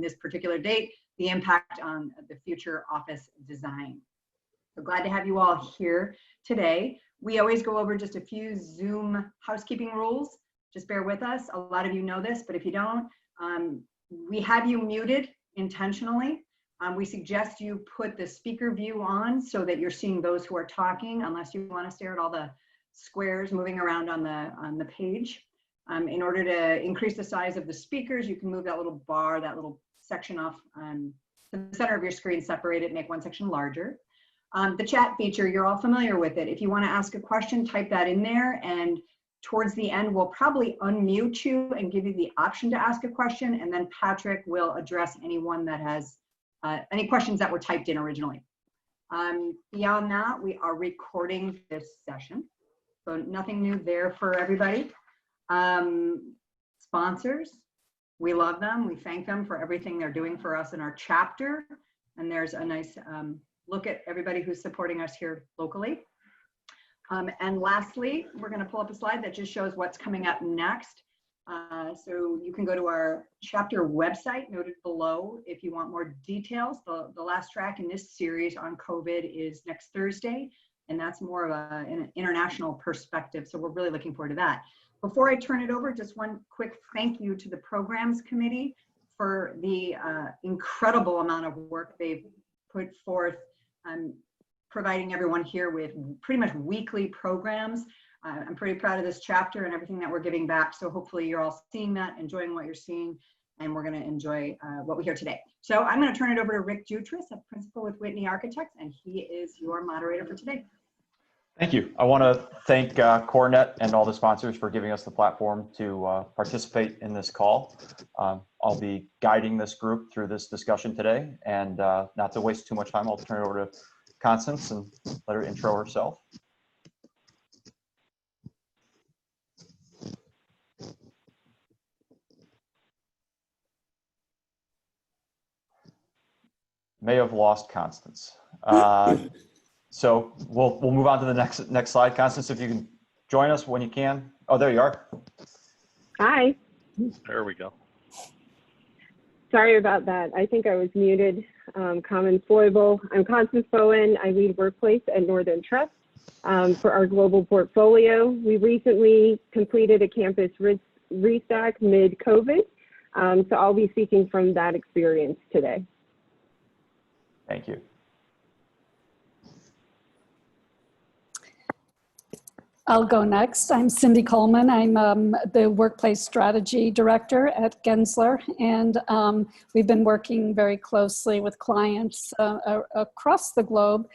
this particular date, the impact on the future office design. So glad to have you all here today. We always go over just a few Zoom housekeeping rules. Just bear with us. A lot of you know this, but if you don't, we have you muted intentionally. We suggest you put the speaker view on so that you're seeing those who are talking, unless you want to stare at all the squares moving around on the page. In order to increase the size of the speakers, you can move that little bar, that little section off to the center of your screen, separate it, make one section larger. The chat feature, you're all familiar with it. If you want to ask a question, type that in there, and towards the end, we'll probably unmute you and give you the option to ask a question, and then Patrick will address anyone that has any questions that were typed in originally. Beyond that, we are recording this session, so nothing new there for everybody. Sponsors, we love them. We thank them for everything they're doing for us in our chapter, and there's a nice look at everybody who's supporting us here locally. And lastly, we're going to pull up a slide that just shows what's coming up next. So you can go to our chapter website noted below if you want more details. The last track in this series on COVID is next Thursday, and that's more of an international perspective. So we're really looking forward to that. Before I turn it over, just one quick thank you to the programs committee for the incredible amount of work they've put forth, providing everyone here with pretty much weekly programs. I'm pretty proud of this chapter and everything that we're giving back. So hopefully you're all seeing that, enjoying what you're seeing, and we're going to enjoy what we hear today. So I'm going to turn it over to Rick Jutras, a principal with Whitney Architects, and he is your moderator for today. Thank you. I want to thank CoreNet and all the sponsors for giving us the platform to participate in this call. I'll be guiding this group through this discussion today, and not to waste too much time, I'll turn it over to Constance and let her intro herself. May have lost Constance. So we'll move on to the next slide. Constance, if you can join us when you can. Oh, there you are. Hi. There we go. Sorry about that. I think I was muted. Common foible. I'm Constance Bowen. I lead Workplace at Northern Trust for our global portfolio. We recently completed a campus restack mid-COVID, so I'll be speaking from that experience today. Thank you. I'll go next. I'm Cindy Coleman. I'm the Workplace Strategy Director at Gensler, and we've been working very closely with clients across the globe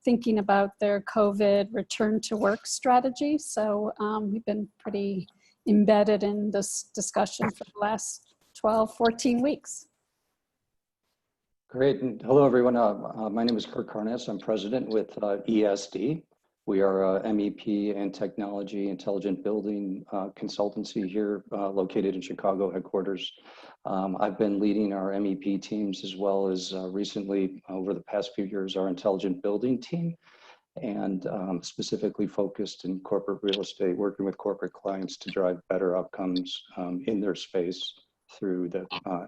thinking about their COVID return to work strategy. So we've been pretty embedded in this discussion for the last 12, 14 weeks. Great. And hello, everyone. My name is Kirk Karnes. I'm president with ESD. We are a MEP and technology intelligent building consultancy here located in Chicago headquarters. I've been leading our MEP teams as well as recently over the past few years, our intelligent building team, and specifically focused in corporate real estate, working with corporate clients to drive better outcomes in their space through the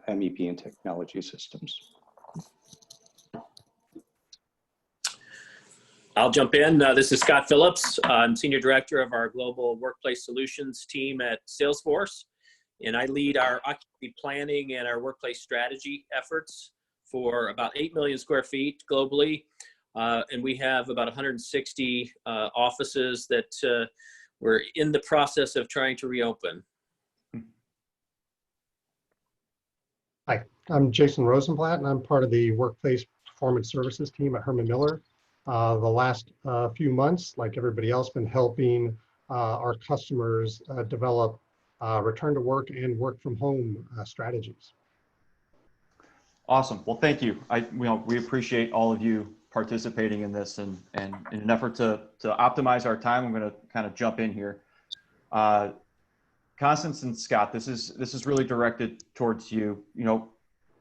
MEP and technology systems. I'll jump in. This is Scott Phillips. I'm Senior Director of our Global Workplace Solutions team at Salesforce, and I lead our occupancy planning and our workplace strategy efforts for about 8 million square feet globally. And we have about 160 offices that we're in the process of trying to reopen. Hi, I'm Jason Rosenblatt, and I'm part of the Workplace Performance Services team at Herman Miller. The last few months, like everybody else, been helping our customers develop return to work and work from home strategies. Awesome. Well, thank you. We appreciate all of you participating in this, and in an effort to optimize our time, I'm going to kind of jump in here. Constance and Scott, this is really directed towards you. You know,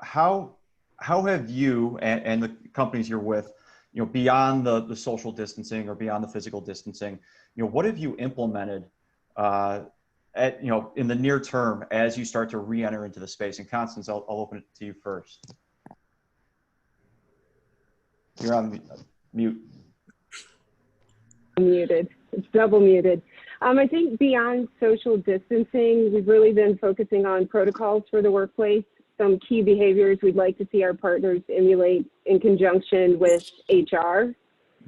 how have you and the companies you're with, you know, beyond the social distancing or beyond the physical distancing, you know, what have you implemented in the near term, as you start to re-enter into the space? And Constance, I'll open it to you first. You're on mute. Muted. It's double muted. I think beyond social distancing, we've really been focusing on protocols for the workplace, some key behaviors we'd like to see our partners emulate in conjunction with HR.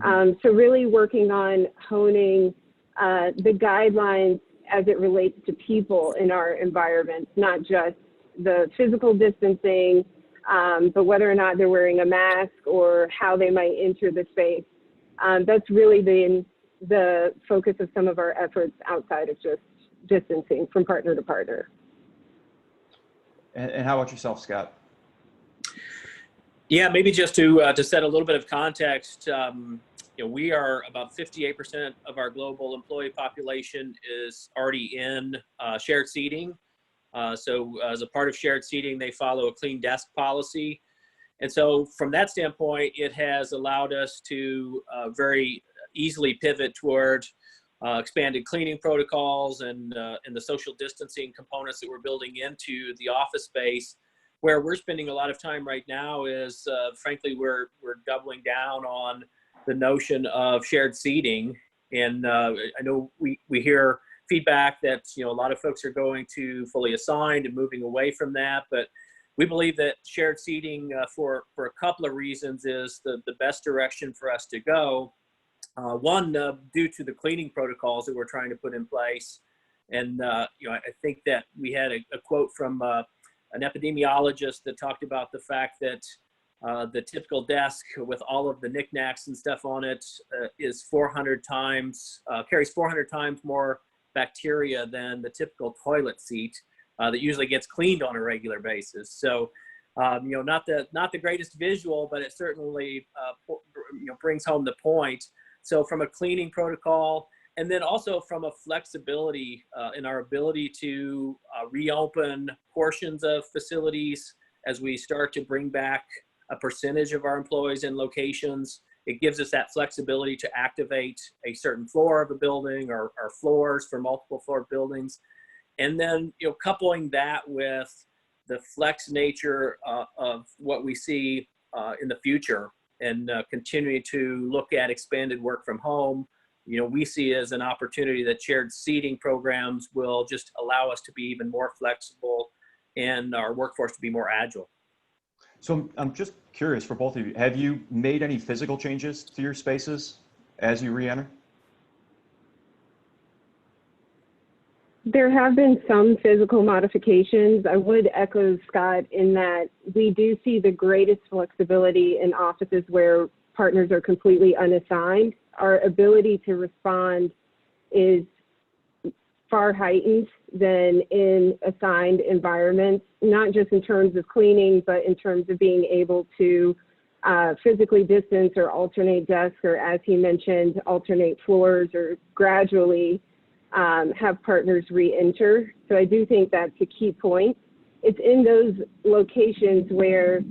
So really working on honing the guidelines as it relates to people in our environments, not just the physical distancing, but whether or not they're wearing a mask or how they might enter the space. That's really been the focus of some of our efforts outside of just distancing from partner to partner. And how about yourself, Scott? Yeah, maybe just to set a little bit of context, we are about 58% of our global employee population is already in shared seating. So as a part of shared seating, they follow a clean desk policy. And so from that standpoint, it has allowed us to very easily pivot toward expanded cleaning protocols and the social distancing components that we're building into the office space. Where we're spending a lot of time right now is, frankly, we're doubling down on the notion of shared seating. And I know we hear feedback that a lot of folks are going to fully assigned and moving away from that, but we believe that shared seating for a couple of reasons is the best direction for us to go. One, due to the cleaning protocols that we're trying to put in place. And I think that we had a quote from an epidemiologist that talked about the fact that the typical desk with all of the knickknacks and stuff on it is 400 times, carries 400 times more bacteria than the typical toilet seat that usually gets cleaned on a regular basis. So, not the greatest visual, but it certainly brings home the point. So from a cleaning protocol, and then also from a flexibility in our ability to reopen portions of facilities as we start to bring back a percentage of our employees in locations, it gives us that flexibility to activate a certain floor of a building or floors for multiple floor buildings. And then, coupling that with the flex nature of what we see in the future and continuing to look at expanded work from home, we see as an opportunity that shared seating programs will just allow us to be even more flexible and our workforce to be more agile. So I'm just curious for both of you, have you made any physical changes to your spaces as you re-enter? There have been some physical modifications. I would echo Scott in that we do see the greatest flexibility in offices where partners are completely unassigned. Our ability to respond is far heightened than in assigned environments, not just in terms of cleaning, but in terms of being able to physically distance or alternate desks, or as he mentioned, alternate floors, or gradually have partners re-enter. So I do think that's a key point. It's in those locations where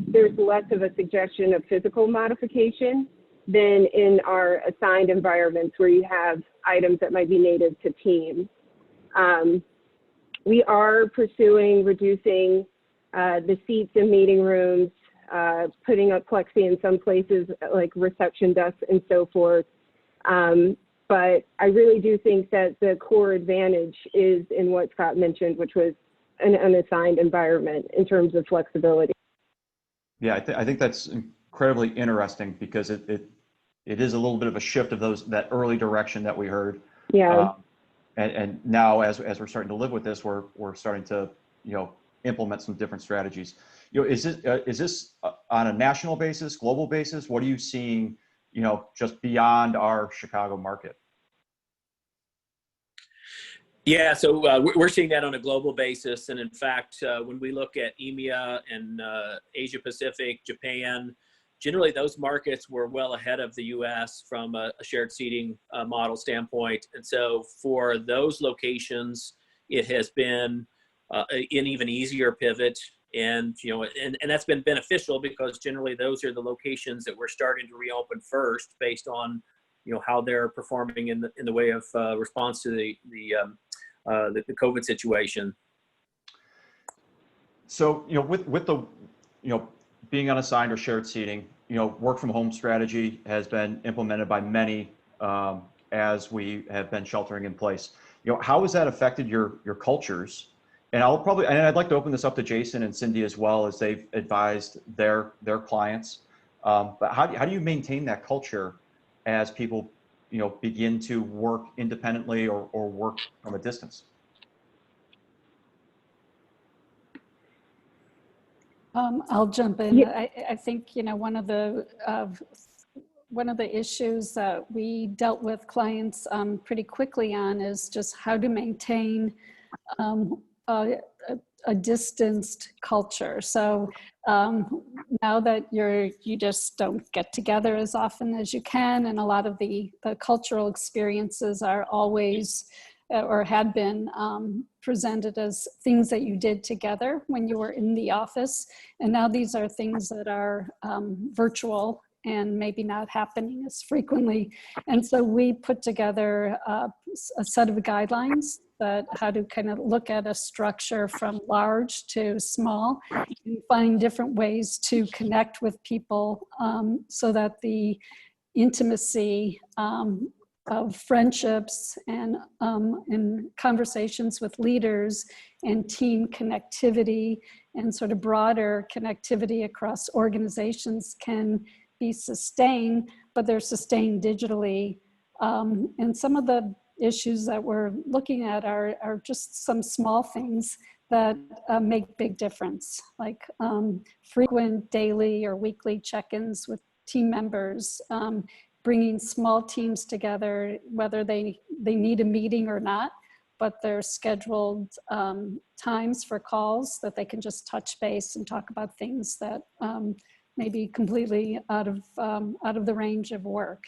there's less of a suggestion of physical modification than in our assigned environments where you have items that might be native to teams. We are pursuing reducing the seats in meeting rooms, putting up plexi in some places like reception desks and so forth. But I really do think that the core advantage is in what Scott mentioned, which was an unassigned environment in terms of flexibility. Yeah, I think that's incredibly interesting because it is a little bit of a shift of that early direction that we heard. Yeah. And now as we're starting to live with this, we're starting to implement some different strategies. Is this on a national basis, global basis? What are you seeing just beyond our Chicago market? Yeah, so we're seeing that on a global basis. And in fact, when we look at EMEA and Asia Pacific, Japan, generally those markets were well ahead of the US from a shared seating model standpoint. And so for those locations, it has been an even easier pivot. And that's been beneficial because generally those are the locations that we're starting to reopen first based on how they're performing in the way of response to the the COVID situation. So, with the, being unassigned or shared seating, work from home strategy has been implemented by many as we have been sheltering in place. How has that affected your cultures? And I'd like to open this up to Jason and Cindy as well, as they've advised their clients. But how do you maintain that culture as people, begin to work independently or work from a distance? I'll jump in. Yeah. I think, one of the issues that we dealt with clients pretty quickly on is just how to maintain a distanced culture. So now that you just don't get together as often as you can, and a lot of the cultural experiences are always or had been presented as things that you did together when you were in the office. And now these are things that are virtual and maybe not happening as frequently. And so we put together a set of guidelines that how to kind of look at a structure from large to small and find different ways to connect with people so that the intimacy of friendships and conversations with leaders and team connectivity and sort of broader connectivity across organizations can be sustained, but they're sustained digitally. And some of the issues that we're looking at are just some small things that make big difference, like frequent daily or weekly check-ins with team members, bringing small teams together, whether they need a meeting or not, but they're scheduled times for calls that they can just touch base and talk about things that may be completely out of the range of work.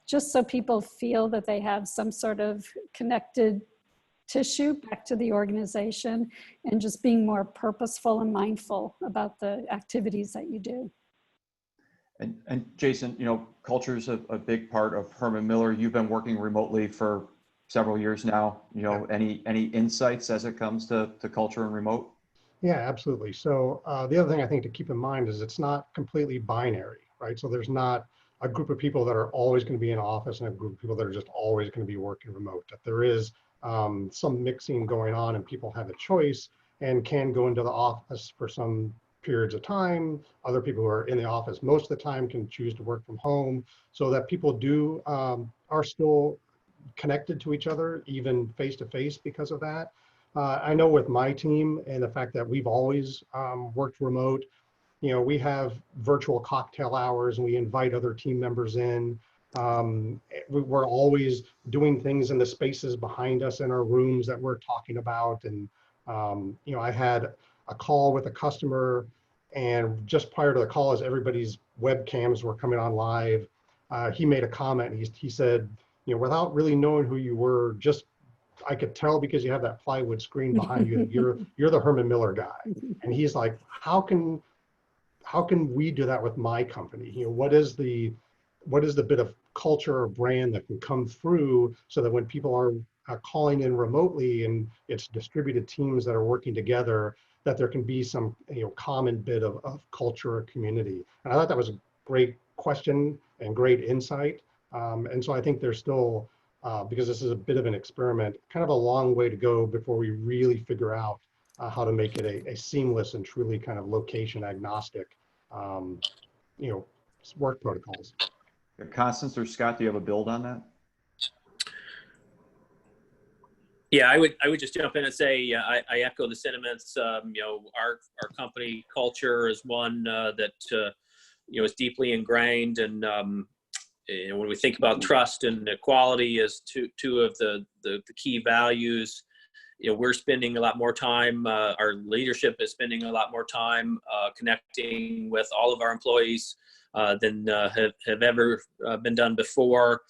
Just so people feel that they have some sort of connected tissue back to the organization, and just being more purposeful and mindful about the activities that you do. And Jason, culture is a big part of Herman Miller. You've been working remotely for several years now. Any insights as it comes to culture and remote? Yeah, absolutely. So the other thing I think to keep in mind is it's not completely binary, right? So there's not a group of people that are always going to be in office and a group of people that are just always going to be working remote. That there is some mixing going on, and people have a choice and can go into the office for some periods of time. Other people who are in the office most of the time can choose to work from home, so that people are still connected to each other, even face to face, because of that. I know with my team and the fact that we've always worked remote, we have virtual cocktail hours and we invite other team members in. We're always doing things in the spaces behind us in our rooms that we're talking about. And, I had a call with a customer, and just prior to the call, as everybody's webcams were coming on live, he made a comment. He said, without really knowing who you were, I could tell because you have that plywood screen behind you, you're the Herman Miller guy. And he's like, how can we do that with my company? What is the bit of culture or brand that can come through so that when people are calling in remotely and it's distributed teams that are working together, that there can be some common bit of culture or community? And I thought that was a great question and great insight. And so I think there's still, because this is a bit of an experiment, kind of a long way to go before we really figure out how to make it a seamless and truly kind of location agnostic, work protocols. Constance or Scott, do you have a build on that? Yeah, I would just jump in and say I echo the sentiments. Our company culture is one that is deeply ingrained, and when we think about trust and equality as two of the key values, we're spending a lot more time. Our leadership is spending a lot more time connecting with all of our employees than have ever been done before.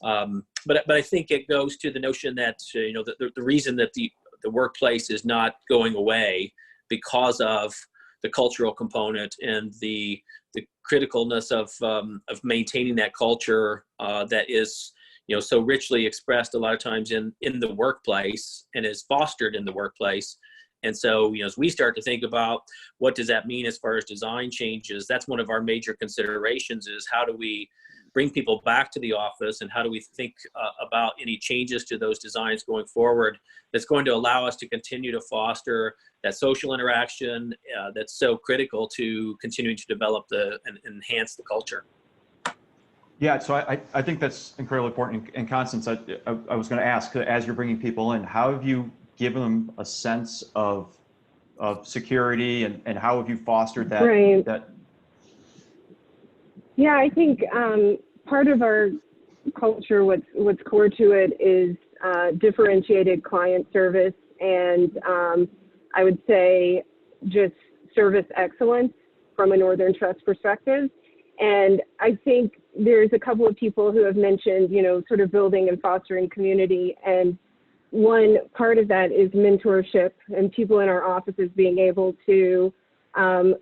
But I think it goes to the notion that the reason that the workplace is not going away because of the cultural component and the criticalness of maintaining that culture that is so richly expressed a lot of times in the workplace and is fostered in the workplace. And so, as we start to think about what does that mean as far as design changes, that's one of our major considerations is how do we bring people back to the office, and how do we think about any changes to those designs going forward that's going to allow us to continue to foster that social interaction that's so critical to continuing to develop and enhance the culture. Yeah, so I think that's incredibly important. And Constance, I was going to ask, as you're bringing people in, how have you given them a sense of security, and how have you fostered that? Right. That Yeah, I think part of our culture, what's core to it is differentiated client service, and I would say just service excellence from a Northern Trust perspective. And I think there's a couple of people who have mentioned, sort of building and fostering community. And one part of that is mentorship, and people in our offices being able to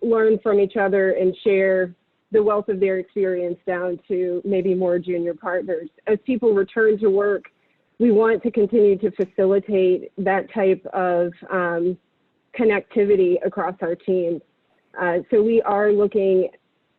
learn from each other and share the wealth of their experience down to maybe more junior partners. As people return to work, we want to continue to facilitate that type of connectivity across our teams. So we are looking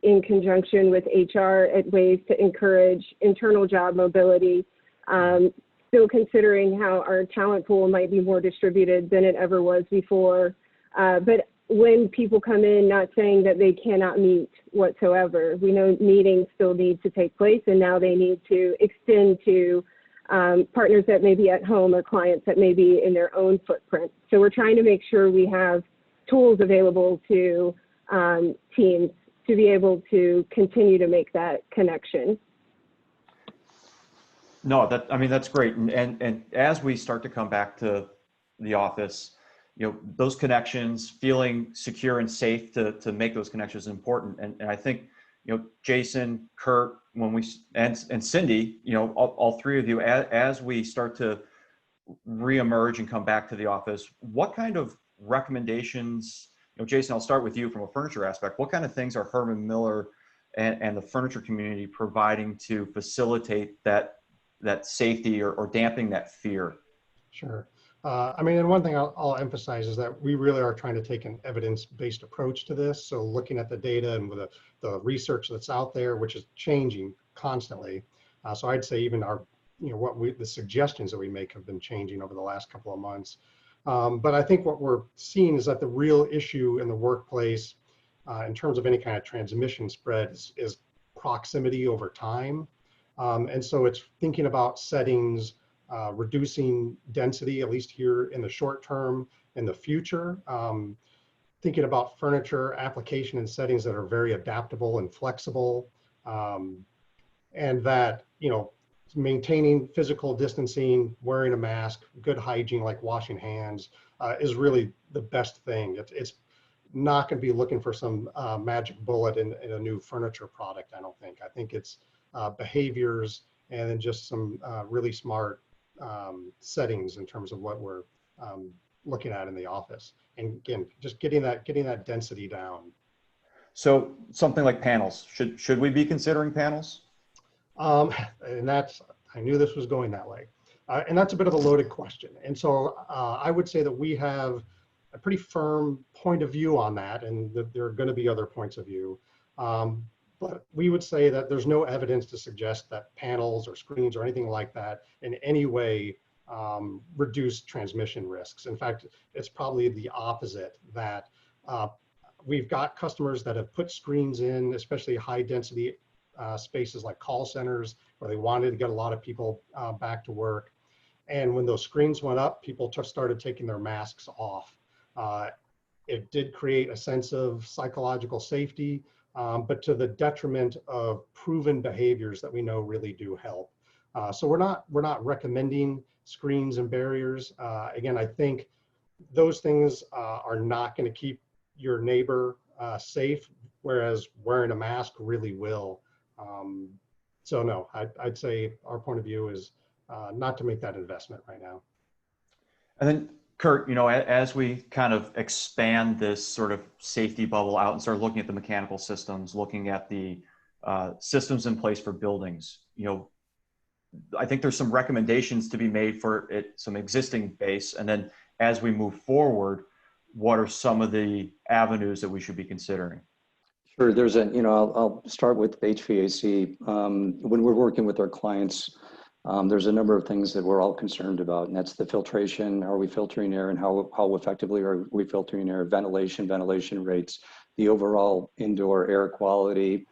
in conjunction with HR at ways to encourage internal job mobility, still considering how our talent pool might be more distributed than it ever was before. But when people come in, not saying that they cannot meet whatsoever. We know meetings still need to take place, and now they need to extend to partners that may be at home or clients that may be in their own footprint. So we're trying to make sure we have tools available to teams to be able to continue to make that connection. No, that's great. And as we start to come back to the office, those connections, feeling secure and safe to make those connections is important. And I think, Jason, Kurt, and Cindy, all three of you, as we start to reemerge and come back to the office, what kind of recommendations, Jason, I'll start with you from a furniture aspect. What kind of things are Herman Miller and the furniture community providing to facilitate that safety or damping that fear? Sure. And one thing I'll emphasize is that we really are trying to take an evidence-based approach to this. So looking at the data and with the research that's out there, which is changing constantly. So I'd say even the suggestions that we make have been changing over the last couple of months. But I think what we're seeing is that the real issue in the workplace in terms of any kind of transmission spread is proximity over time. And so it's thinking about settings, reducing density, at least here in the short term. In the future, thinking about furniture application and settings that are very adaptable and flexible, and that, maintaining physical distancing, wearing a mask, good hygiene like washing hands is really the best thing. It's not going to be looking for some magic bullet in a new furniture product, I don't think. I think it's behaviors and then just some really smart settings in terms of what we're looking at in the office. And again, just getting that density down. So something like panels, should we be considering panels? And I knew this was going that way. And that's a bit of a loaded question. And so I would say that we have a pretty firm point of view on that, and that there are going to be other points of view. But we would say that there's no evidence to suggest that panels or screens or anything like that in any way reduce transmission risks. In fact, it's probably the opposite, that we've got customers that have put screens in, especially high density spaces like call centers, where they wanted to get a lot of people back to work. And when those screens went up, people just started taking their masks off. It did create a sense of psychological safety, but to the detriment of proven behaviors that we know really do help. So we're not recommending screens and barriers. Again, I think those things are not going to keep your neighbor safe, whereas wearing a mask really will. So no, I'd say our point of view is not to make that investment right now. And then Kurt, as we kind of expand this sort of safety bubble out and start looking at the mechanical systems, looking at the systems in place for buildings, I think there's some recommendations to be made for some existing base. And then as we move forward, what are some of the avenues that we should be considering? Sure. I'll start with HVAC. When we're working with our clients, there's a number of things that we're all concerned about, and that's the filtration. Are we filtering air, and how effectively are we filtering air? Ventilation rates, the overall indoor air quality.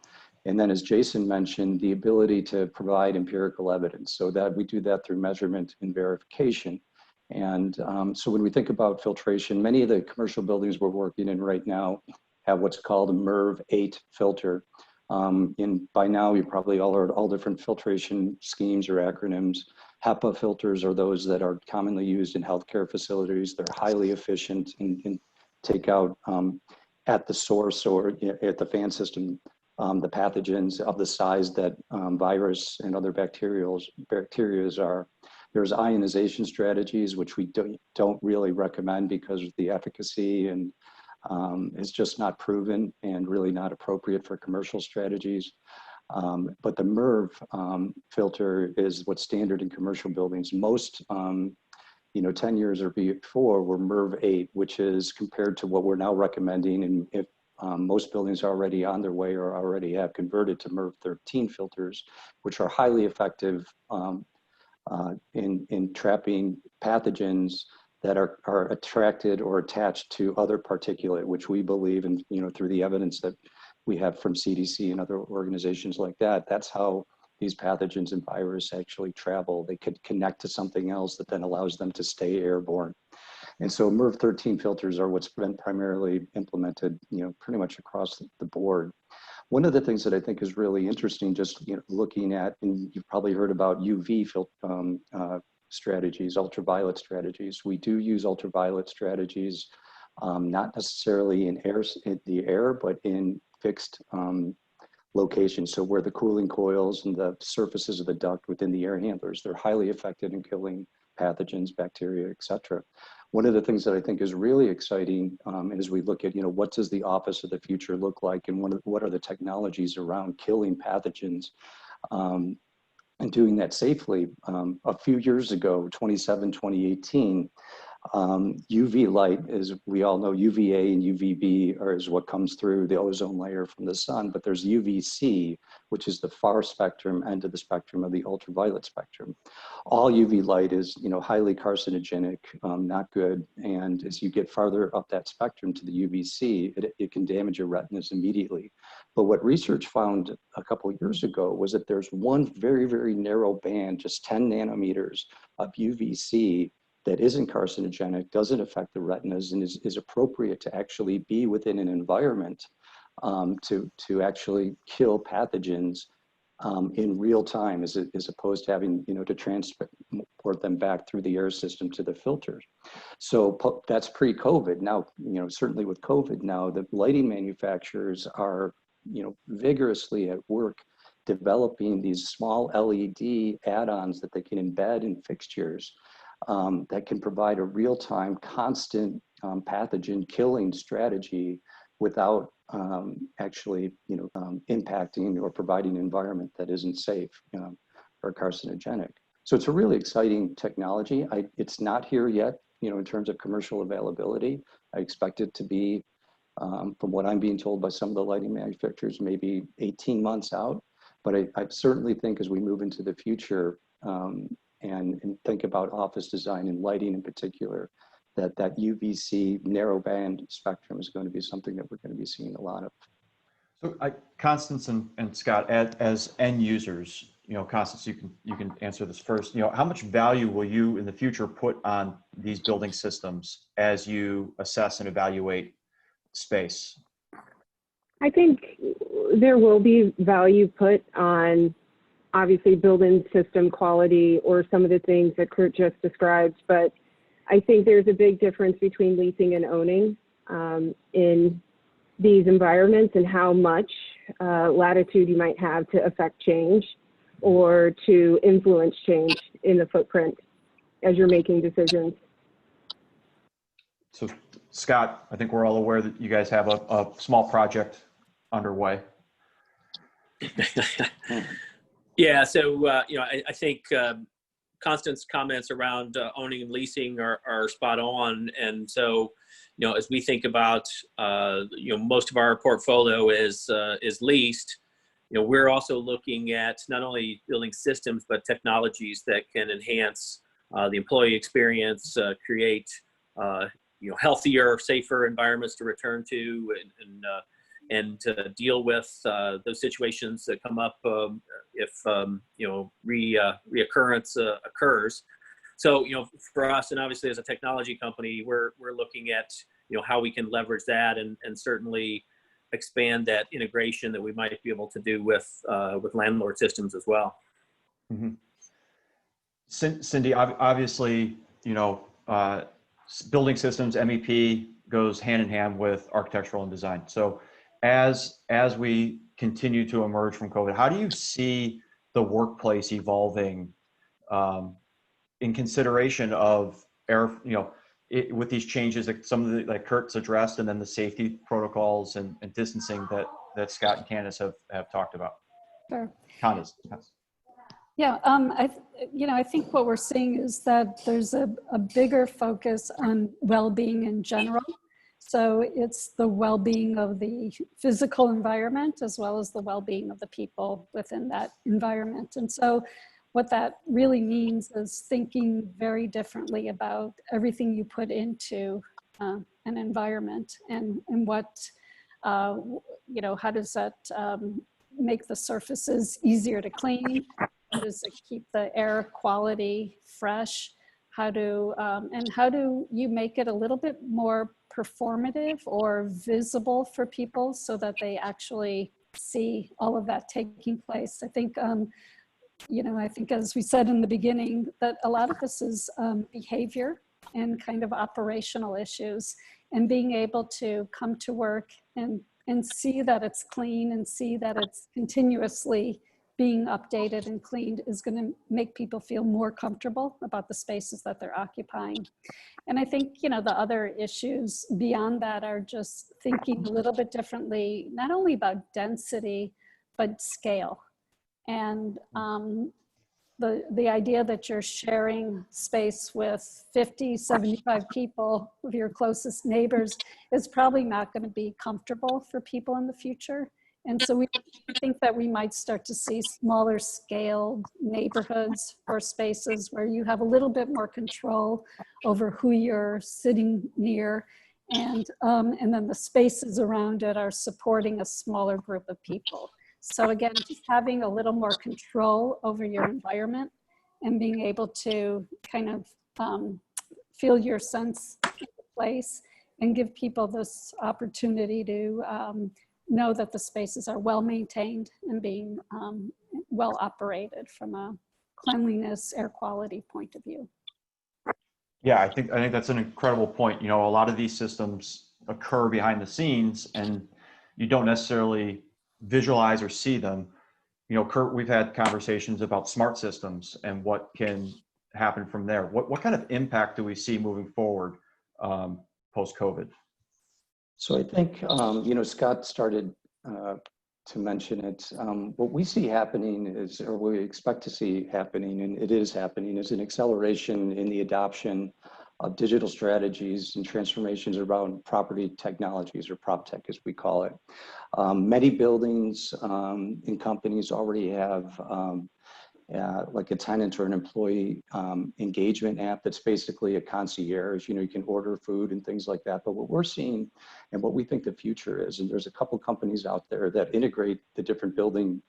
And then, as Jason mentioned, the ability to provide empirical evidence, so that we do that through measurement and verification. And so when we think about filtration, many of the commercial buildings we're working in right now have what's called a MERV 8 filter. And by now, you probably all heard all different filtration schemes or acronyms. HEPA filters are those that are commonly used in healthcare facilities. They're highly efficient and take out at the source or at the fan system the pathogens of the size that virus and other bacteria are. There's ionization strategies, which we don't really recommend because of the efficacy and is just not proven and really not appropriate for commercial strategies. But the MERV filter is what's standard in commercial buildings. Most, 10 years or before were MERV 8, which is compared to what we're now recommending. And if most buildings are already on their way or already have converted to MERV 13 filters, which are highly effective in trapping pathogens that are attracted or attached to other particulate, which we believe, and through the evidence that we have from CDC and other organizations like that, that's how these pathogens and virus actually travel. They could connect to something else that then allows them to stay airborne. And so MERV 13 filters are what's been primarily implemented, pretty much across the board. One of the things that I think is really interesting, just looking at, and you've probably heard about UV strategies, ultraviolet strategies. We do use ultraviolet strategies, not necessarily in the air, but in fixed locations. So where the cooling coils and the surfaces of the duct within the air handlers, they're highly effective in killing pathogens, bacteria, et cetera. One of the things that I think is really exciting as we look at, what does the office of the future look like, and what are the technologies around killing pathogens, and doing that safely. A few years ago, 2018, UV light, as we all know, UVA and UVB is what comes through the ozone layer from the sun, but there's UVC, which is the far spectrum end of the spectrum of the ultraviolet spectrum. All UV light is, highly carcinogenic, not good. And as you get farther up that spectrum to the UVC, it can damage your retinas immediately. But what research found a couple of years ago was that there's one very, very narrow band, just 10 nanometers of UVC that isn't carcinogenic, doesn't affect the retinas, and is appropriate to actually be within an environment to actually kill pathogens in real time, as opposed to having to transport them back through the air system to the filters. So that's pre-COVID. Now, certainly with COVID now, the lighting manufacturers are vigorously at work developing these small LED add-ons that they can embed in fixtures that can provide a real-time, constant pathogen killing strategy without actually, impacting or providing an environment that isn't safe or carcinogenic. So it's a really exciting technology. It's not here yet, in terms of commercial availability. I expect it to be, from what I'm being told by some of the lighting manufacturers, maybe 18 months out. But I certainly think as we move into the future, and think about office design and lighting in particular, that UVC narrowband spectrum is going to be something that we're going to be seeing a lot of. So Constance and Scott, as end users, Constance, you can answer this first. How much value will you in the future put on these building systems as you assess and evaluate space? I think there will be value put on, obviously, building system quality or some of the things that Kurt just described, but I think there's a big difference between leasing and owning in these environments, and how much latitude you might have to affect change or to influence change in the footprint as you're making decisions. So Scott, I think we're all aware that you guys have a small project underway. Yeah, so I think Constance's comments around owning and leasing are spot on, and so as we think about most of our portfolio is leased. We're also looking at not only building systems but technologies that can enhance the employee experience, create healthier, safer environments to return to, and to deal with those situations that come up if reoccurrence occurs. So for us, and obviously as a technology company, we're looking at how we can leverage that and certainly expand that integration that we might be able to do with landlord systems as well. Mm-hmm. Cindy, obviously, building systems, MEP goes hand in hand with architectural and design. So as we continue to emerge from COVID, how do you see the workplace evolving in consideration of with these changes, like some of the, like Kurt's addressed, and then the safety protocols and distancing that Scott and Candace have talked about? Sure. Candace. Yeah, I think what we're seeing is that there's a bigger focus on well-being in general. So it's the well-being of the physical environment as well as the well-being of the people within that environment. And so what that really means is thinking very differently about everything you put into an environment and what, how does that make the surfaces easier to clean? How does it keep the air quality fresh? How do you make it a little bit more performative or visible for people so that they actually see all of that taking place? I think, I think as we said in the beginning, that a lot of this is behavior and kind of operational issues, and being able to come to work and see that it's clean and see that it's continuously being updated and cleaned is going to make people feel more comfortable about the spaces that they're occupying. And I think, the other issues beyond that are just thinking a little bit differently, not only about density, but scale. And the idea that you're sharing space with 50, 75 people, of your closest neighbors, is probably not going to be comfortable for people in the future. And so we think that we might start to see smaller scaled neighborhoods or spaces where you have a little bit more control over who you're sitting near. And then the spaces around it are supporting a smaller group of people. So again, just having a little more control over your environment and being able to kind of feel your sense of place and give people this opportunity to know that the spaces are well maintained and being well operated from a cleanliness, air quality point of view. Yeah, I think that's an incredible point. A lot of these systems occur behind the scenes and you don't necessarily visualize or see them. Kurt, we've had conversations about smart systems and what can happen from there. What kind of impact do we see moving forward post-COVID? So I think, Scott started to mention it. What we see happening is, or we expect to see happening, and it is happening, is an acceleration in the adoption of digital strategies and transformations around property technologies, or PropTech as we call it. Many buildings and companies already have like a tenant or an employee engagement app that's basically a concierge. You can order food and things like that. But what we're seeing and what we think the future is, and there's a couple companies out there that integrate the different building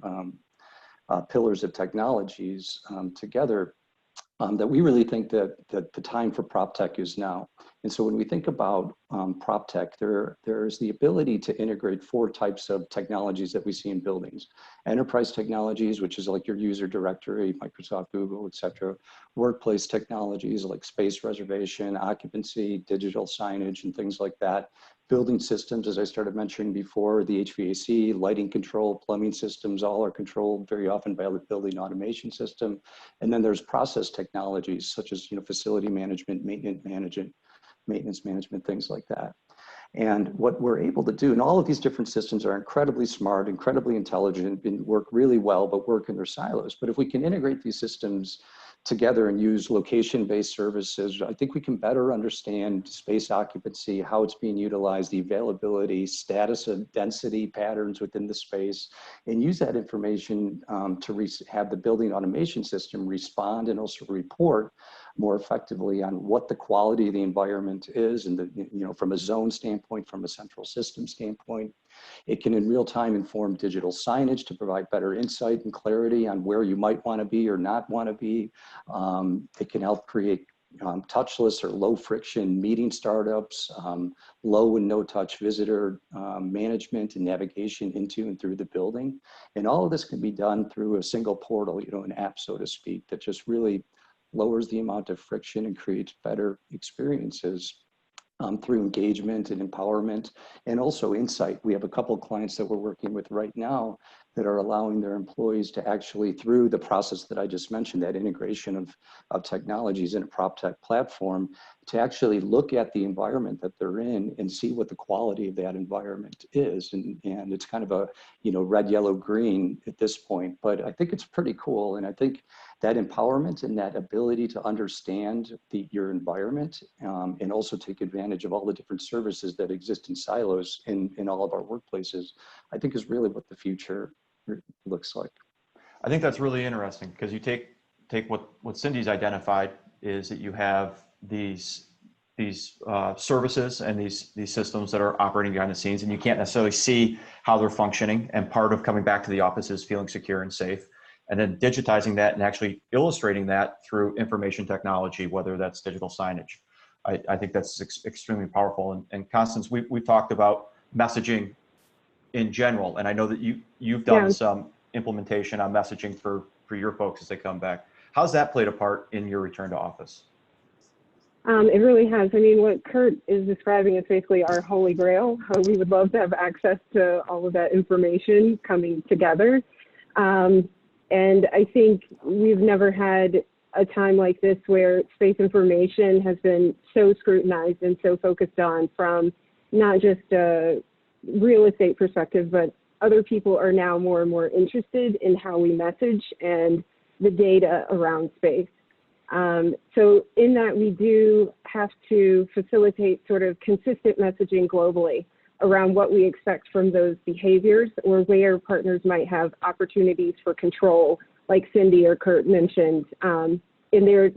pillars of technologies together, that we really think that the time for PropTech is now. And so when we think about PropTech, there's the ability to integrate 4 types of technologies that we see in buildings. Enterprise technologies, which is like your user directory, Microsoft, Google, et cetera. Workplace technologies like space reservation, occupancy, digital signage, and things like that. Building systems, as I started mentioning before, the HVAC, lighting control, plumbing systems, all are controlled very often by a building automation system. And then there's process technologies such as facility management, maintenance management, things like that. And what we're able to do, and all of these different systems are incredibly smart, incredibly intelligent, and work really well, but work in their silos. But if we can integrate these systems together and use location-based services, I think we can better understand space occupancy, how it's being utilized, the availability, status of density patterns within the space, and use that information to have the building automation system respond and also report more effectively on what the quality of the environment is, and from a zone standpoint, from a central system standpoint. It can in real time inform digital signage to provide better insight and clarity on where you might want to be or not want to be. It can help create touchless or low friction meeting startups, low and no touch visitor management and navigation into and through the building. And all of this can be done through a single portal, an app, so to speak, that just really lowers the amount of friction and creates better experiences through engagement and empowerment, and also insight. We have a couple of clients that we're working with right now that are allowing their employees to actually, through the process that I just mentioned, that integration of technologies in a PropTech platform, to actually look at the environment that they're in and see what the quality of that environment is. And it's kind of a, red, yellow, green at this point, but I think it's pretty cool. And I think that empowerment and that ability to understand your environment and also take advantage of all the different services that exist in silos in all of our workplaces, I think is really what the future looks like. I think that's really interesting, because you take what Cindy's identified is that you have these services and these systems that are operating behind the scenes, and you can't necessarily see how they're functioning. And part of coming back to the office is feeling secure and safe, and then digitizing that and actually illustrating that through information technology, whether that's digital signage. I think that's extremely powerful. And Constance, we've talked about messaging in general, and I know that you've done some implementation on messaging for your folks as they come back. How's that played a part in your return to office? It really has. I mean, what Kurt is describing is basically our holy grail. How we would love to have access to all of that information coming together. And I think we've never had a time like this where space information has been so scrutinized and so focused on from not just a real estate perspective, but other people are now more and more interested in how we message and the data around space. So in that, we do have to facilitate sort of consistent messaging globally around what we expect from those behaviors, or where partners might have opportunities for control, like Cindy or Kurt mentioned, in their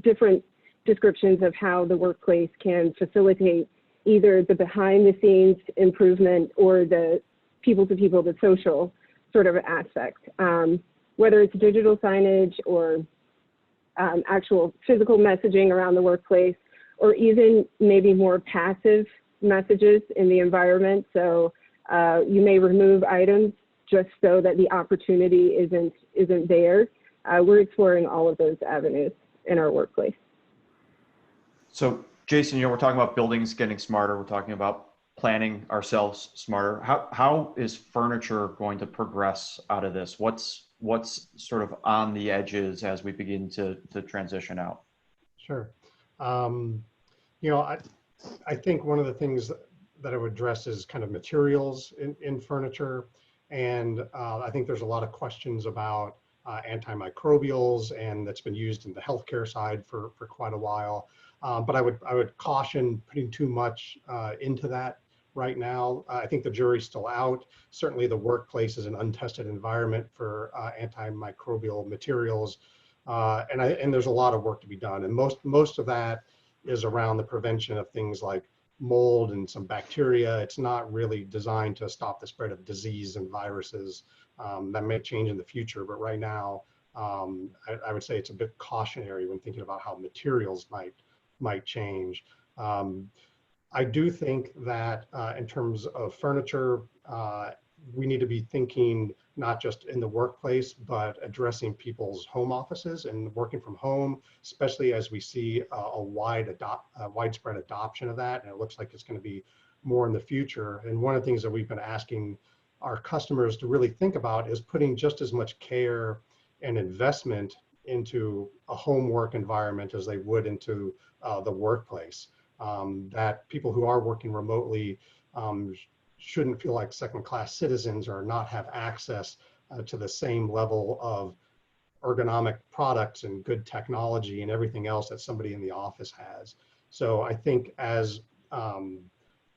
different descriptions of how the workplace can facilitate either the behind the scenes improvement or the people to people, the social sort of aspect, whether it's digital signage or actual physical messaging around the workplace, or even maybe more passive messages in the environment. So you may remove items just so that the opportunity isn't there. We're exploring all of those avenues in our workplace. So Jason, we're talking about buildings getting smarter. We're talking about planning ourselves smarter. How is furniture going to progress out of this? What's sort of on the edges as we begin to transition out? Sure. I think one of the things that I would address is kind of materials in furniture. And I think there's a lot of questions about antimicrobials, and that's been used in the healthcare side for quite a while. But I would caution putting too much into that right now. I think the jury's still out. Certainly the workplace is an untested environment for antimicrobial materials. And there's a lot of work to be done. And most of that is around the prevention of things like mold and some bacteria. It's not really designed to stop the spread of disease and viruses. That may change in the future, but right now, I would say it's a bit cautionary when thinking about how materials might change. I do think that in terms of furniture, we need to be thinking not just in the workplace, but addressing people's home offices and working from home, especially as we see a widespread adoption of that. And it looks like it's going to be more in the future. And one of the things that we've been asking our customers to really think about is putting just as much care and investment into a home work environment as they would into the workplace. that people who are working remotely shouldn't feel like second-class citizens or not have access to the same level of ergonomic products and good technology and everything else that somebody in the office has. So I think as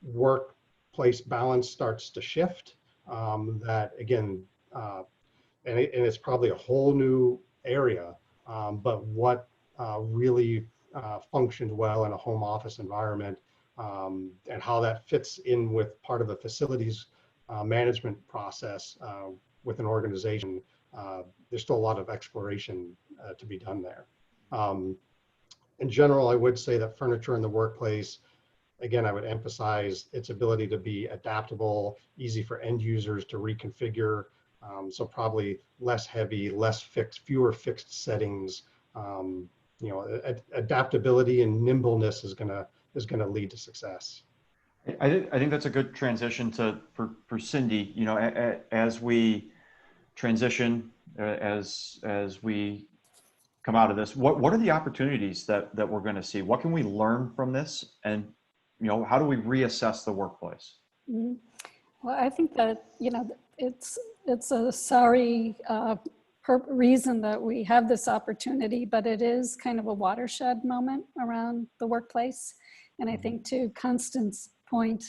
workplace balance starts to shift, that again, and it's probably a whole new area, but what really functioned well in a home office environment, and how that fits in with part of the facilities management process with an organization. There's still a lot of exploration to be done there. In general, I would say that furniture in the workplace, again, I would emphasize its ability to be adaptable, easy for end users to reconfigure. So probably less heavy, less fixed, fewer fixed settings. You know, adaptability and nimbleness is gonna lead to success. I think that's a good transition for Cindy. You know, as we transition, as we come out of this, what are the opportunities that we're going to see? What can we learn from this? And, you know, how do we reassess the workplace? Mhm. Well, I think that, you know, it's a sorry reason that we have this opportunity, but it is kind of a watershed moment around the workplace. And I think to Constance's point,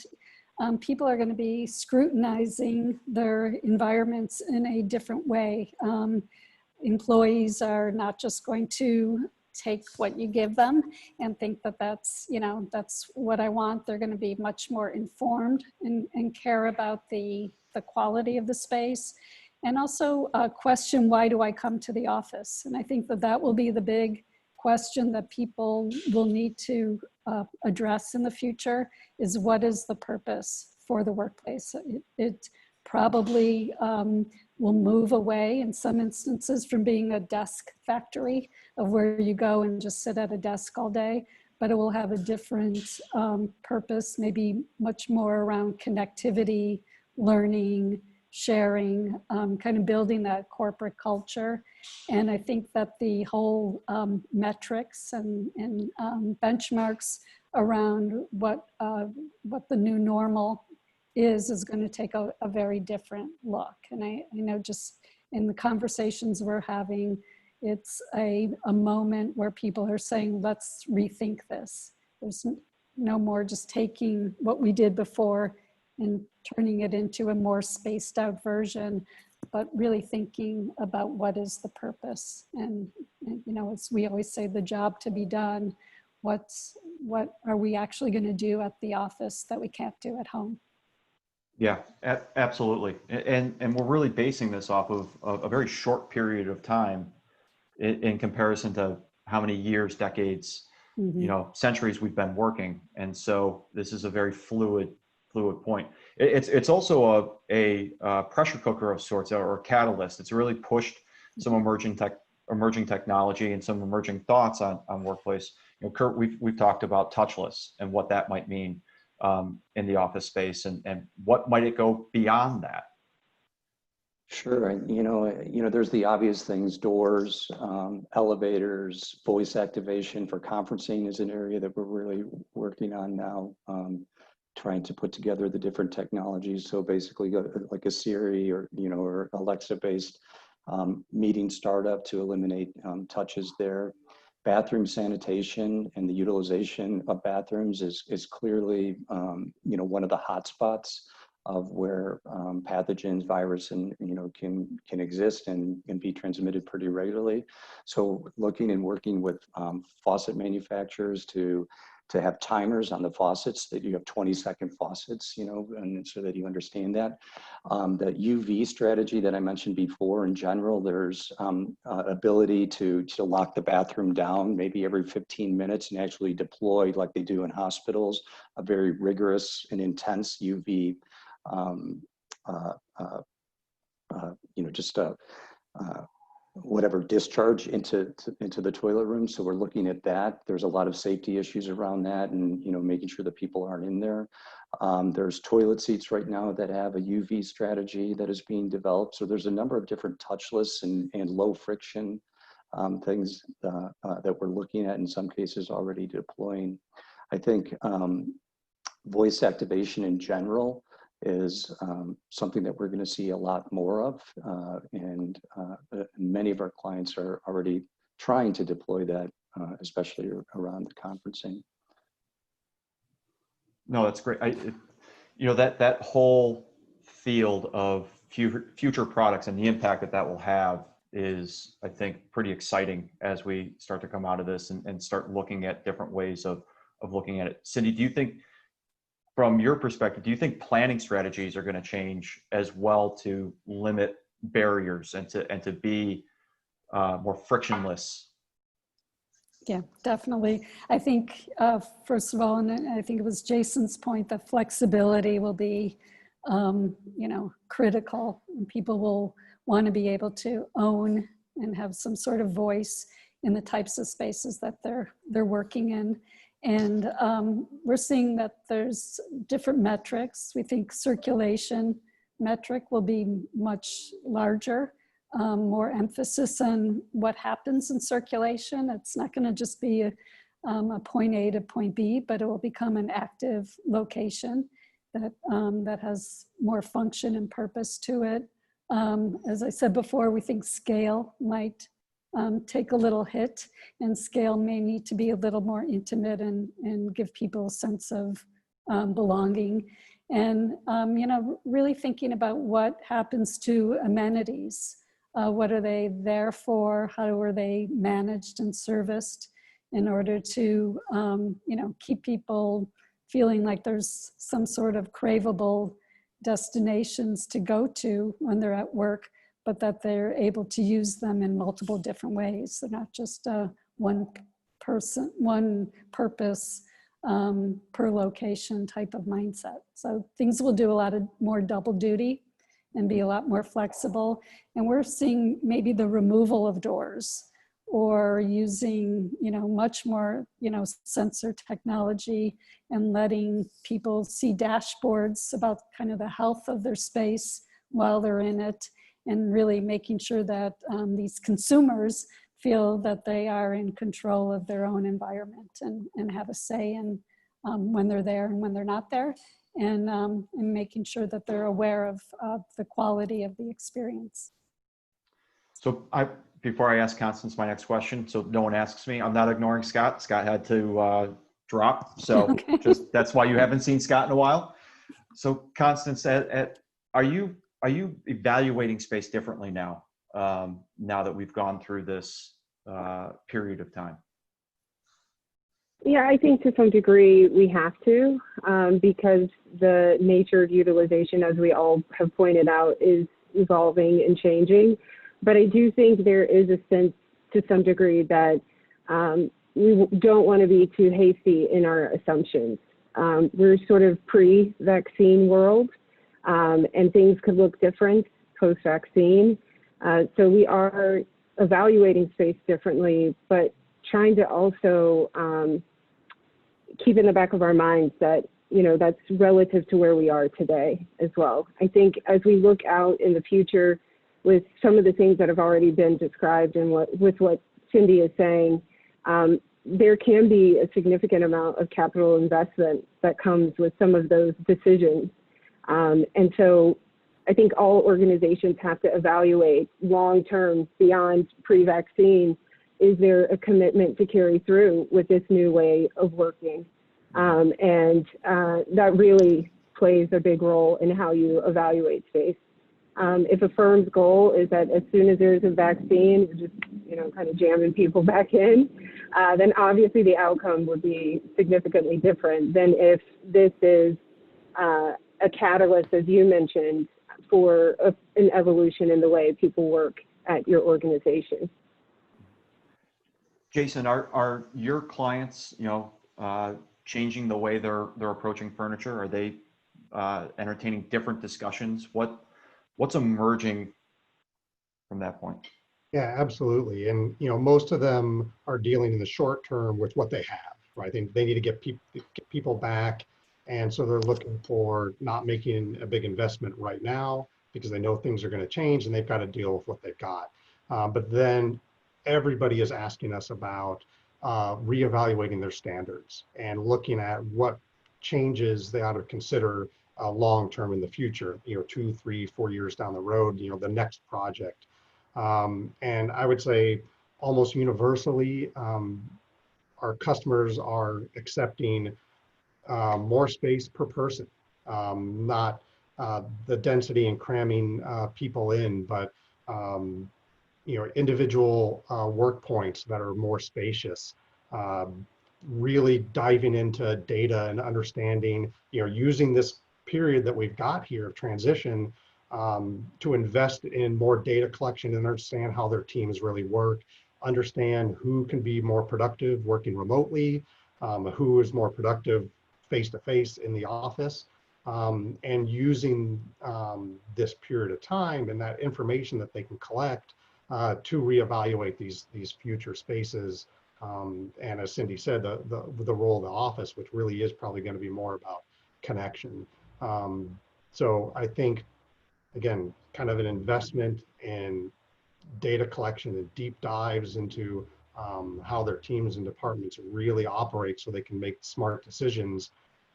people are going to be scrutinizing their environments in a different way. Employees are not just going to take what you give them and think that that's, you know, that's what I want. They're going to be much more informed and care about the quality of the space, and also question, why do I come to the office? And I think that that will be the big question that people will need to address in the future, is what is the purpose for the workplace? It probably will move away in some instances from being a desk factory of where you go and just sit at a desk all day, but it will have a different purpose, maybe much more around connectivity, learning, sharing, kind of building that corporate culture. And I think that the whole metrics and benchmarks around what the new normal is going to take a very different look. And I know just in the conversations we're having, it's a moment where people are saying, let's rethink this. There's no more just taking what we did before and turning it into a more spaced out version, but really thinking about what is the purpose. And you know, as we always say, the job to be done, what are we actually going to do at the office that we can't do at home? Yeah, absolutely. And we're really basing this off of a very short period of time in comparison to how many years, decades, you know, centuries we've been working. And so this is a very fluid point. It's also a pressure cooker of sorts, or a catalyst. It's really pushed some emerging technology and some emerging thoughts on workplace. You know, Kurt, we've talked about touchless and what that might mean in the office space, and what might it go beyond that? Sure. You know, there's the obvious things: doors, elevators, voice activation for conferencing is an area that we're really working on now, trying to put together the different technologies. So basically, like a Siri or or Alexa-based meeting startup to eliminate touches there. Bathroom sanitation and the utilization of bathrooms is clearly one of the hot spots of where pathogens, virus, and can exist and be transmitted pretty regularly. So looking and working with faucet manufacturers to have timers on the faucets, that you have 20-second faucets, and so that you understand that. The UV strategy that I mentioned before, in general, there's ability to lock the bathroom down maybe every 15 minutes and actually deploy, like they do in hospitals, a very rigorous and intense UV whatever discharge into the toilet room. So we're looking at that. There's a lot of safety issues around that, and making sure that people aren't in there. There's toilet seats right now that have a UV strategy that is being developed. So there's a number of different touchless and low friction things that we're looking at, in some cases already deploying. I think voice activation in general is something that we're going to see a lot more of, and many of our clients are already trying to deploy that, especially around the conferencing. No, that's great. That whole field of future products and the impact that will have is, I think, pretty exciting as we start to come out of this and start looking at different ways of looking at it. Cindy, do you think, from your perspective, do you think planning strategies are going to change as well to limit barriers and to be more frictionless? Yeah, definitely. I think, first of all, and I think it was Jason's point, that flexibility will be, critical. And people will want to be able to own and have some sort of voice in the types of spaces that they're working in. And we're seeing that there's different metrics. We think circulation metric will be much larger. More emphasis on what happens in circulation. It's not going to just be a point A to point B, but it will become an active location that has more function and purpose to it. As I said before, we think scale might take a little hit, and scale may need to be a little more intimate and give people a sense of belonging. And really thinking about what happens to amenities. What are they there for? How are they managed and serviced in order to, keep people feeling like there's some sort of craveable destinations to go to when they're at work, but that they're able to use them in multiple different ways. They're not just one purpose per location type of mindset. So things will do a lot of more double duty and be a lot more flexible. And we're seeing maybe the removal of doors or using, much more, sensor technology and letting people see dashboards about kind of the health of their space while they're in it, and really making sure that these consumers feel that they are in control of their own environment and have a say in when they're there and when they're not there. And making sure that they're aware of the quality of the experience. So before I ask Constance my next question, so no one asks me, I'm not ignoring Scott. Scott had to drop. So Okay. That's why you haven't seen Scott in a while. So Constance, are you evaluating space differently now, now that we've gone through this period of time? Yeah, I think to some degree we have to, because the nature of utilization, as we all have pointed out, is evolving and changing. But I do think there is a sense to some degree that we don't want to be too hasty in our assumptions. We're sort of pre-vaccine world, and things could look different post-vaccine. So we are evaluating space differently, but trying to also keep in the back of our minds that, that's relative to where we are today as well. I think as we look out in the future with some of the things that have already been described and with what Cindy is saying, there can be a significant amount of capital investment that comes with some of those decisions. And so I think all organizations have to evaluate long-term beyond pre-vaccine. Is there a commitment to carry through with this new way of working? And that really plays a big role in how you evaluate space. If a firm's goal is that as soon as there's a vaccine, we're just, kind of jamming people back in, then obviously the outcome would be significantly different than if this is a catalyst, as you mentioned, for an evolution in the way people work at your organization. Jason, are your clients, changing the way they're approaching furniture? Are they entertaining different discussions? What's emerging from that point? Yeah, absolutely. And, most of them are dealing in the short term with what they have, right? They need to get people back. And so they're looking for not making a big investment right now because they know things are going to change and they've got to deal with what they've got. But then everybody is asking us about reevaluating their standards and looking at what changes they ought to consider long-term in the future, 2, 3, 4 years down the road, the next project. And I would say almost universally, our customers are accepting more space per person, not the density and cramming people in, but individual work points that are more spacious. Really diving into data and understanding, using this period that we've got here of transition to invest in more data collection and understand how their teams really work, understand who can be more productive working remotely, who is more productive face-to-face in the office, and using this period of time and that information that they can collect to reevaluate these future spaces. And as Cindy said, the role of the office, which really is probably going to be more about connection. So I think, again, kind of an investment in data collection and deep dives into how their teams and departments really operate so they can make smart decisions,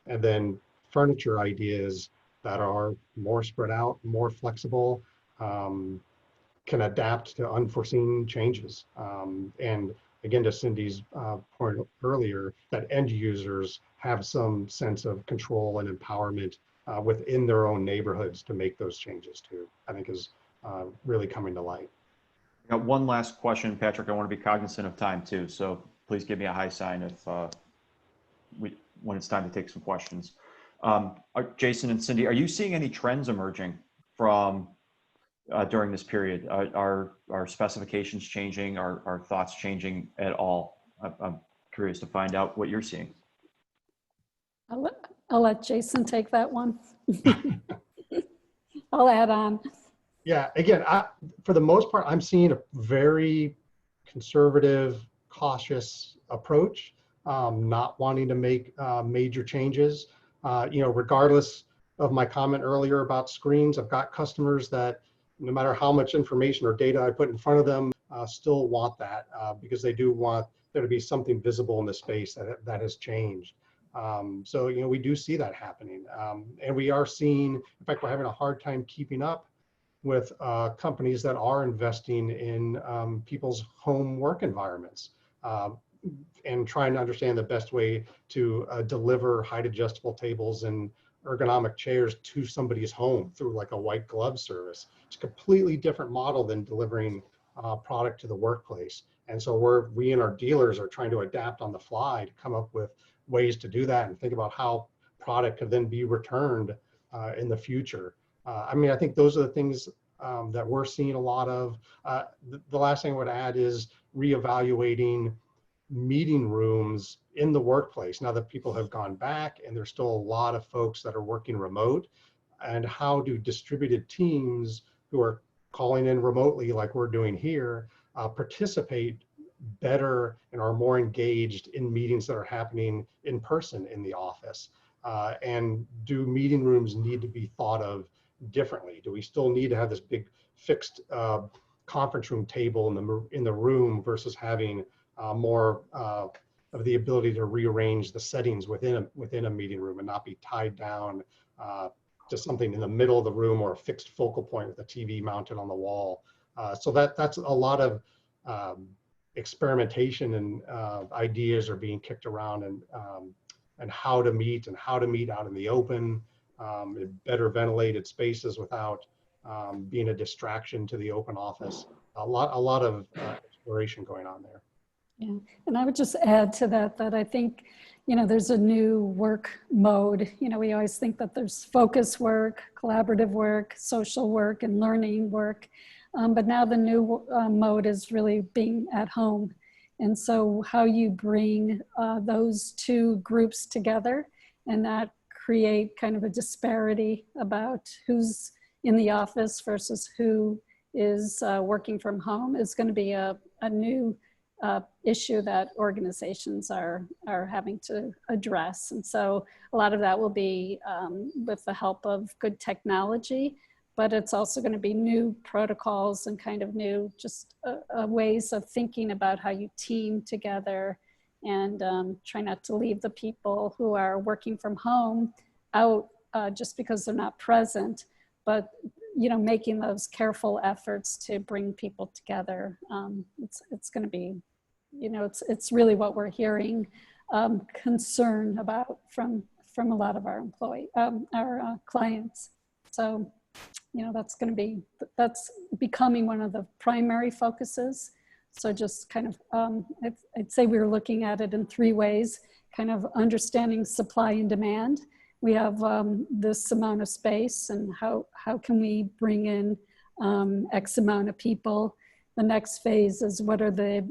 and then furniture ideas that are more spread out, more flexible, can adapt to unforeseen changes. And again, to Cindy's point earlier, that end users have some sense of control and empowerment within their own neighborhoods to make those changes too, I think is really coming to light. I got one last question, Patrick. I want to be cognizant of time too, so please give me a high sign if when it's time to take some questions. Jason and Cindy, are you seeing any trends emerging from during this period? Are specifications changing? Are thoughts changing at all? I'm curious to find out what you're seeing. I'll let Jason take that one. I'll add on. Yeah, again, for the most part, I'm seeing a very conservative, cautious approach, not wanting to make major changes. Regardless of my comment earlier about screens, I've got customers that no matter how much information or data I put in front of them, still want that because they do want there to be something visible in the space that has changed. So, we do see that happening. And we are seeing, in fact, we're having a hard time keeping up with companies that are investing in people's home work environments and trying to understand the best way to deliver height adjustable tables and ergonomic chairs to somebody's home through like a white glove service. It's a completely different model than delivering product to the workplace. And so we and our dealers are trying to adapt on the fly to come up with ways to do that and think about how product could then be returned in the future. I think those are the things that we're seeing a lot of. The last thing I would add is reevaluating meeting rooms in the workplace now that people have gone back and there's still a lot of folks that are working remote, and how do distributed teams who are calling in remotely like we're doing here participate better and are more engaged in meetings that are happening in person in the office. And do meeting rooms need to be thought of differently? Do we still need to have this big fixed conference room table in the room versus having more of the ability to rearrange the settings within a meeting room and not be tied down to something in the middle of the room or a fixed focal point with a TV mounted on the wall? So that's a lot of experimentation and ideas are being kicked around, and how to meet out in the open, in better ventilated spaces without being a distraction to the open office. A lot of exploration going on there. Yeah, and I would just add to that I think, there's a new work mode. We always think that there's focus work, collaborative work, social work, and learning work. But now the new mode is really being at home. And so how you bring those two groups together and not create kind of a disparity about who's in the office versus who is working from home is going to be a new issue that organizations are having to address. And so a lot of that will be with the help of good technology, but it's also going to be new protocols and kind of new just ways of thinking about how you team together and try not to leave the people who are working from home out just because they're not present, but making those careful efforts to bring people together. It's going to be, it's really what we're hearing concern about from a lot of our clients. So, that's becoming one of the primary focuses. So just kind of, I'd say we were looking at it in 3 ways, kind of understanding supply and demand. We have this amount of space, and how can we bring in X amount of people? The next phase is what are the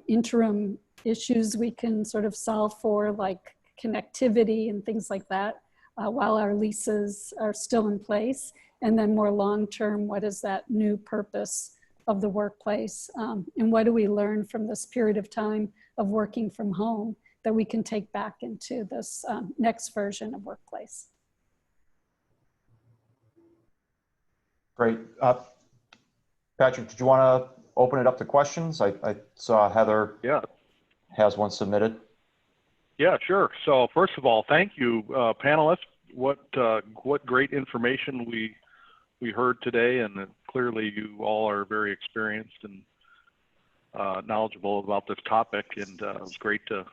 interim issues we can sort of solve for, like connectivity and things like that, while our leases are still in place. And then more long-term, what is that new purpose of the workplace? And what do we learn from this period of time of working from home that we can take back into this next version of workplace? Great. Patrick, did you want to open it up to questions? I saw Heather has one submitted. Yeah, sure. So first of all, thank you, panelists. What great information we heard today, and clearly you all are very experienced and knowledgeable about this topic, and it was great to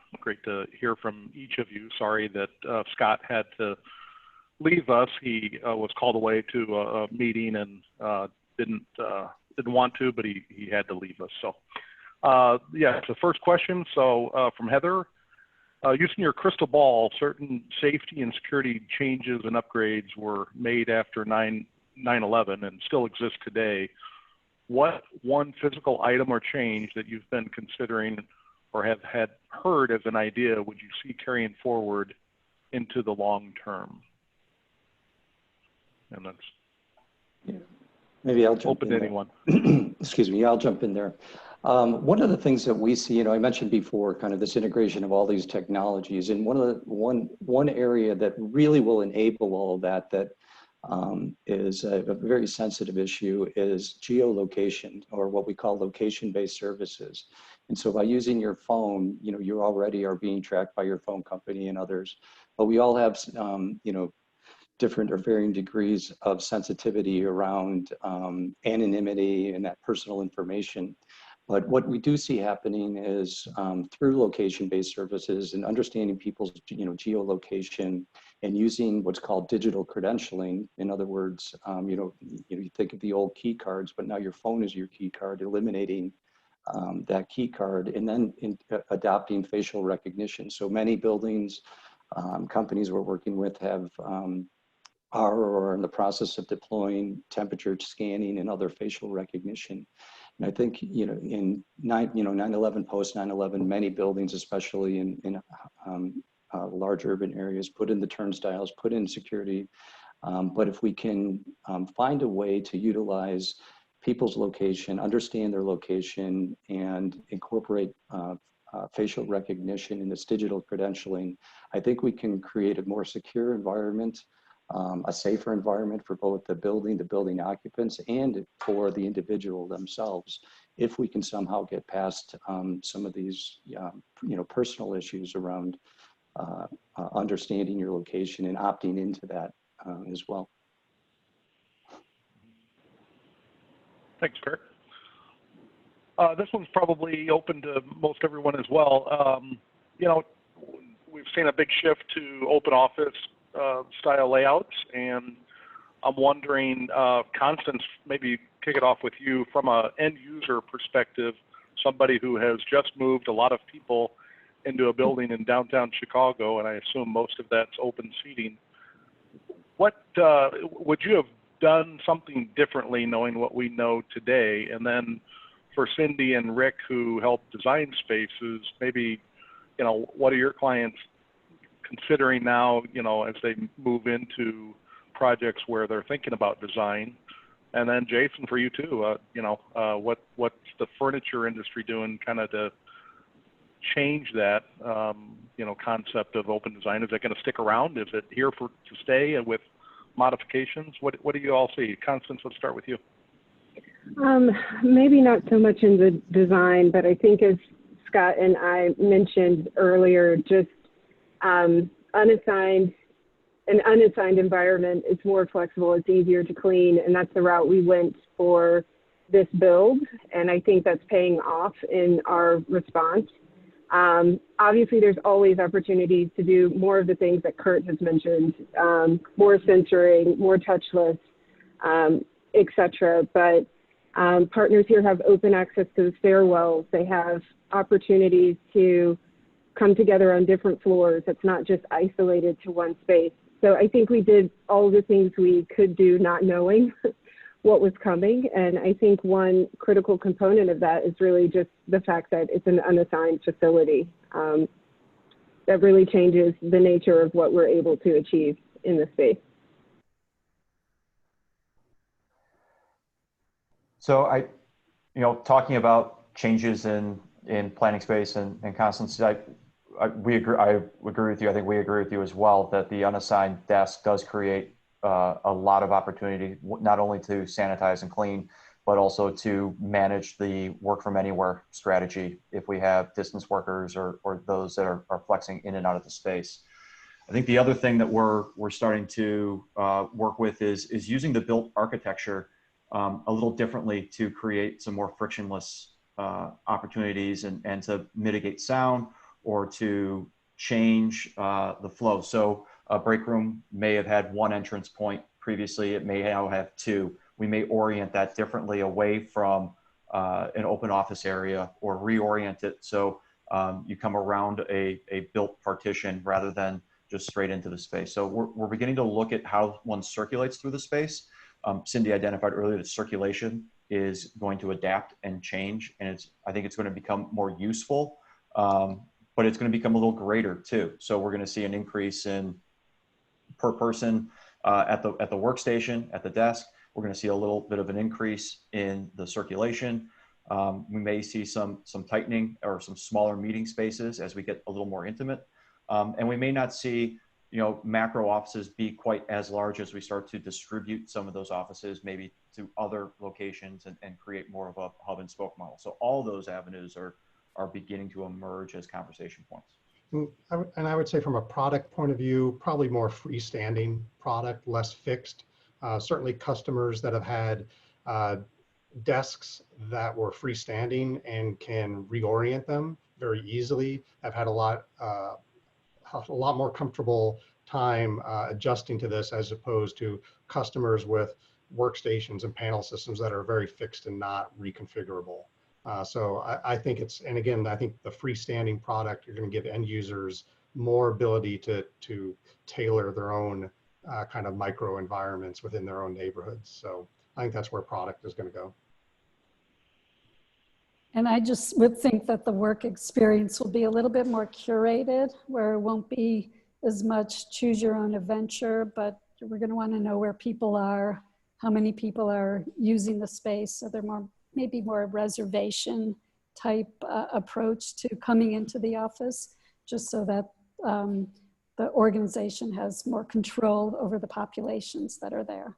hear from each of you. Sorry that Scott had to leave us. He was called away to a meeting and didn't want to, but he had to leave us. So yeah, the first question. So from Heather. Using your crystal ball, certain safety and security changes and upgrades were made after 9/11 and still exist today. What one physical item or change that you've been considering or have had heard as an idea would you see carrying forward into the long term? And that's maybe I'll jump open in to anyone. Excuse me, I'll jump in there. One of the things that we see, I mentioned before, kind of this integration of all these technologies, and one area that really will enable all of that is a very sensitive issue is geolocation, or what we call location-based services. And so by using your phone, you already are being tracked by your phone company and others, but we all have, different or varying degrees of sensitivity around anonymity and that personal information. But what we do see happening is through location-based services and understanding people's geolocation and using what's called digital credentialing. In other words, you think of the old key cards, but now your phone is your key card, eliminating that key card, and then adopting facial recognition. So many buildings, companies we're working with have are or are in the process of deploying temperature scanning and other facial recognition. And I think, in 9/11, post 9/11, many buildings, especially in large urban areas, put in the turnstiles, put in security. But if we can find a way to utilize people's location, understand their location, and incorporate facial recognition in this digital credentialing, I think we can create a more secure environment, a safer environment for both the building occupants and for the individual themselves, if we can somehow get past some of these personal issues around understanding your location and opting into that as well. Thanks, Kurt. This one's probably open to most everyone as well. We've seen a big shift to open office style layouts, and I'm wondering, Constance, maybe kick it off with you from an end user perspective, somebody who has just moved a lot of people into a building in downtown Chicago, and I assume most of that's open seating. What would you have done something differently knowing what we know today? And then for Cindy and Rick, who help design spaces, maybe, what are your clients considering now, as they move into projects where they're thinking about design? And then Jason, for you too, what's the furniture industry doing kind of to change that, concept of open design? Is it going to stick around? Is it here to stay with modifications? What do you all see? Constance, let's start with you. Maybe not so much in the design, but I think as Scott and I mentioned earlier, just an unassigned environment is more flexible, it's easier to clean, and that's the route we went for this build, and I think that's paying off in our response. Obviously, there's always opportunities to do more of the things that Kurt has mentioned, more sensoring, more touchless, et cetera. But partners here have open access to the stairwells. They have opportunities to come together on different floors. It's not just isolated to one space. So I think we did all the things we could do not knowing what was coming. And I think one critical component of that is really just the fact that it's an unassigned facility. That really changes the nature of what we're able to achieve in the space. So talking about changes in planning space and constants, I agree with you. I think we agree with you as well that the unassigned desk does create a lot of opportunity, not only to sanitize and clean, but also to manage the work from anywhere strategy if we have distance workers or those that are flexing in and out of the space. I think the other thing that we're starting to work with is using the built architecture a little differently to create some more frictionless opportunities and to mitigate sound or to change the flow. So a break room may have had one entrance point previously, it may now have two. We may orient that differently away from an open office area or reorient it so you come around a built partition rather than just straight into the space. So we're beginning to look at how one circulates through the space. Cindy identified earlier that circulation is going to adapt and change, and I think it's going to become more useful, but it's going to become a little greater too. So we're going to see an increase in per person at the workstation, at the desk. We're going to see a little bit of an increase in the circulation. We may see some tightening or some smaller meeting spaces as we get a little more intimate, and we may not see macro offices be quite as large as we start to distribute some of those offices maybe to other locations and create more of a hub and spoke model. So all those avenues are beginning to emerge as conversation points. And I would say from a product point of view, probably more freestanding product, less fixed. Certainly customers that have had desks that were freestanding and can reorient them very easily have had a lot more comfortable time adjusting to this, as opposed to customers with workstations and panel systems that are very fixed and not reconfigurable. So I think and again, I think the freestanding product, you're going to give end users more ability to tailor their own kind of micro environments within their own neighborhoods. So I think that's where product is going to go. And I just would think that the work experience will be a little bit more curated, where it won't be as much choose your own adventure, but we're going to want to know where people are, how many people are using the space. So they're maybe more reservation type approach to coming into the office, just so that the organization has more control over the populations that are there.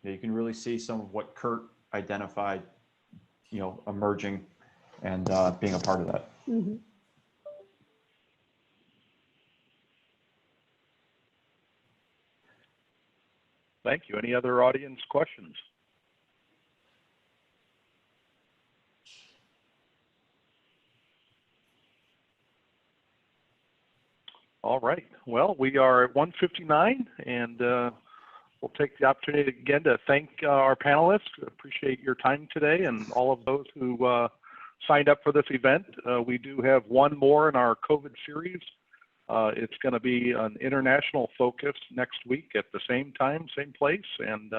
Yeah, you can really see some of what Kurt identified, emerging and being a part of that. Mm-hmm. Thank you. Any other audience questions? All right. Well, we are at 1:59, and we'll take the opportunity again to thank our panelists. Appreciate your time today and all of those who signed up for this event. We do have one more in our COVID series. It's going to be an international focus next week at the same time, same place, and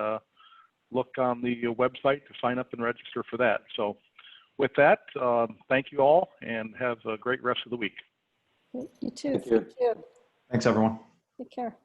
look on the website to sign up and register for that. So with that, thank you all and have a great rest of the week. You too. Thank you. Thank you. Thanks, everyone. Take care.